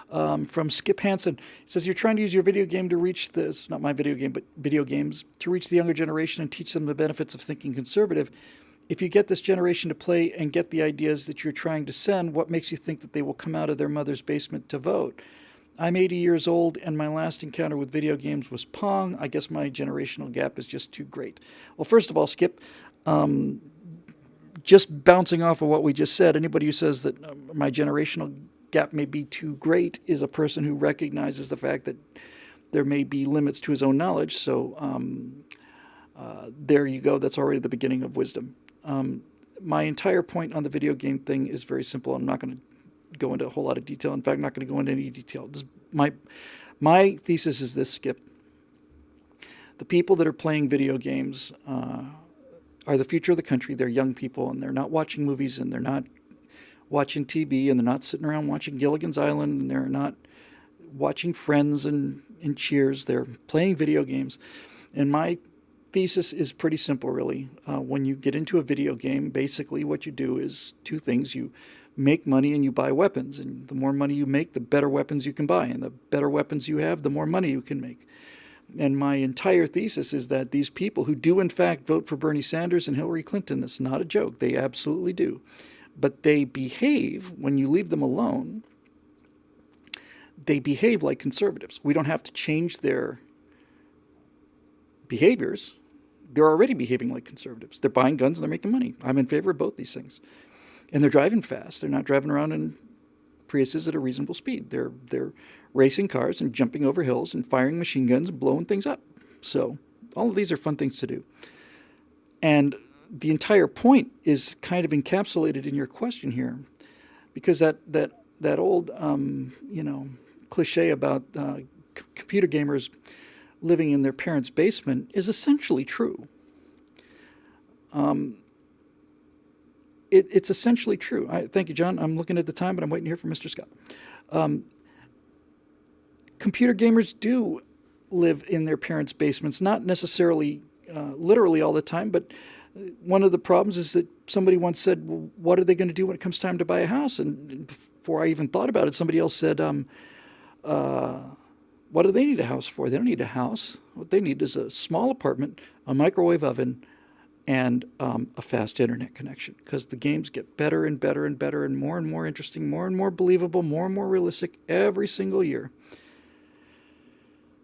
From Skip Hansen. He says, you're trying to use your video game to reach this, not my video game, but video games, to reach the younger generation and teach them the benefits of thinking conservative. If you get this generation to play and get the ideas that you're trying to send, what makes you think that they will come out of their mother's basement to vote? I'm 80 years old, and my last encounter with video games was Pong. I guess my generational gap is just too great. Well, first of all, Skip, just bouncing off of what we just said, anybody who says that my generational gap may be too great is a person who recognizes the fact that there may be limits to his own knowledge. So there you go. That's already the beginning of wisdom. My entire point on the video game thing is very simple. I'm not going to go into a whole lot of detail. In fact, I'm not going to go into any detail. My thesis is this, Skip. The people that are playing video games are the future of the country. They're young people, and they're not watching movies, and they're not watching TV, and they're not sitting around watching Gilligan's Island, and they're not watching Friends and Cheers. They're playing video games. And my thesis is pretty simple, really. When you get into a video game, basically what you do is two things. You make money and you buy weapons. And the more money you make, the better weapons you can buy. And the better weapons you have, the more money you can make. And my entire thesis is that these people who do, in fact, vote for Bernie Sanders and Hillary Clinton, that's not a joke, they absolutely do. But they behave, when you leave them alone, they behave like conservatives. We don't have to change their behaviors. They're already behaving like conservatives. They're buying guns and they're making money. I'm in favor of both these things. And they're driving fast. They're not driving around in Priuses at a reasonable speed. They're racing cars and jumping over hills and firing machine guns and blowing things up. So all of these are fun things to do. And the entire point is kind of encapsulated in your question here, because that old cliche about computer gamers living in their parents' basement is essentially true. It's essentially true. Thank you, John. I'm looking at the time, but I'm waiting to hear from Mr. Scott. Computer gamers do live in their parents' basements, not necessarily literally all the time, but one of the problems is that somebody once said, well, what are they going to do when it comes time to buy a house? And before I even thought about it, somebody else said, what do they need a house for? They don't need a house. What they need is a small apartment, a microwave oven, and a fast internet connection, because the games get better and better and better and more interesting, more and more believable, more and more realistic every single year.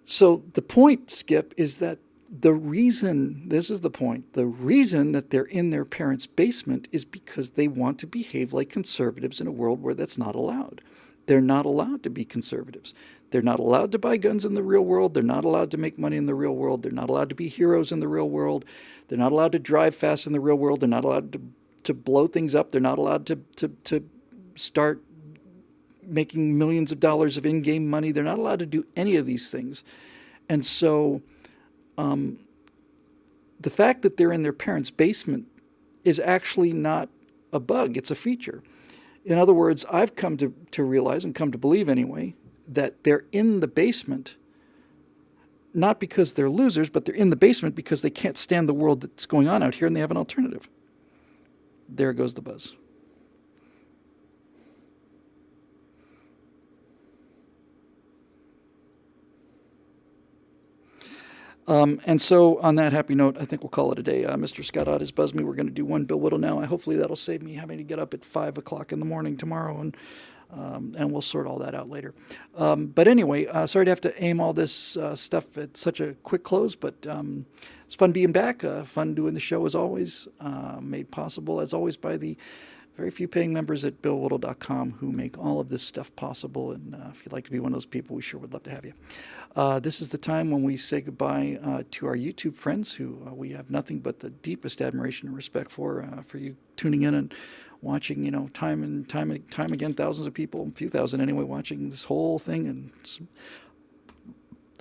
So the point, Skip, is that this is the point, the reason that they're in their parents' basement is because they want to behave like conservatives in a world where that's not allowed. They're not allowed to be conservatives. They're not allowed to buy guns in the real world. They're not allowed to make money in the real world. They're not allowed to be heroes in the real world. They're not allowed to drive fast in the real world. They're not allowed to blow things up. They're not allowed to start making millions of dollars of in-game money. They're not allowed to do any of these things. And so the fact that they're in their parents' basement is actually not a bug. It's a feature. In other words, I've come to realize, and come to believe anyway, that they're in the basement not because they're losers, but they're in the basement because they can't stand the world that's going on out here and they have an alternative. There goes the buzz. And so on that happy note, I think we'll call it a day. Mr. Scott Ott has buzzed me. We're going to do one Bill Whittle now. Hopefully that'll save me having to get up at 5 o'clock in the morning tomorrow, and we'll sort all that out later. But anyway, sorry to have to aim all this stuff at such a quick close, but it's fun being back, fun doing the show as always, made possible as always by the very few paying members at BillWhittle.com who make all of this stuff possible. And if you'd like to be one of those people, we sure would love to have you. This is the time when we say goodbye to our YouTube friends who we have nothing but the deepest admiration and respect for you tuning in and watching, time and time again, thousands of people, a few thousand anyway, watching this whole thing. And it's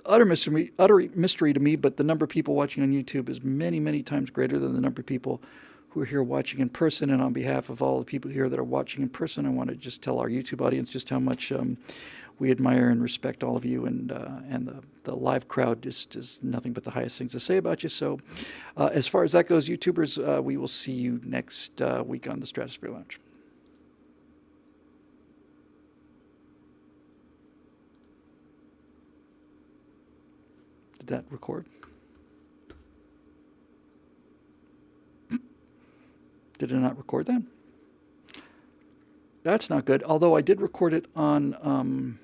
utter mystery to me, but the number of people watching on YouTube is many, many times greater than the number of people who are here watching in person. And on behalf of all the people here that are watching in person, I want to just tell our YouTube audience just how much we admire and respect all of you, and the live crowd just is nothing but the highest things to say about you. So as far as that goes, YouTubers, we will see you next week on the Stratosphere Lounge. Did that record? Did it not record that? That's not good. Although I did record it on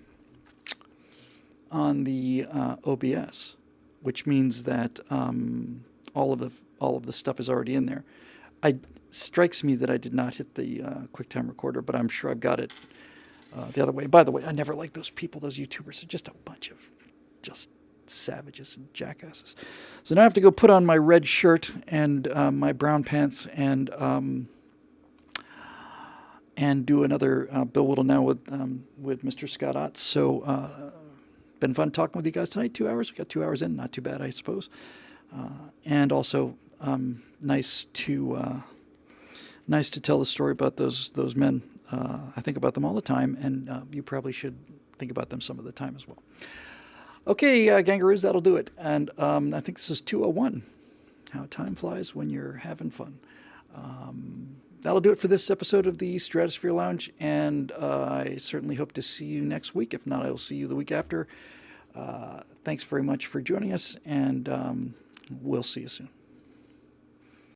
the OBS, which means that all of the stuff is already in there. Strikes me that I did not hit the QuickTime Recorder, but I'm sure I've got it the other way. By the way, I never like those people, those YouTubers. They're just a bunch of just savages and jackasses. So now I have to go put on my red shirt and my brown pants and do another Bill Whittle now with Mr. Scott Ott. So been fun talking with you guys tonight. 2 hours. We got 2 hours in. Not too bad, I suppose. And also nice to tell the story about those men. I think about them all the time, and you probably should think about them some of the time as well. Okay, Gangaroos, that'll do it. And I think this is 2:01. How time flies when you're having fun. That'll do it for this episode of the Stratosphere Lounge, and I certainly hope to see you next week. If not, I'll see you the week after. Thanks very much for joining us, and we'll see you soon.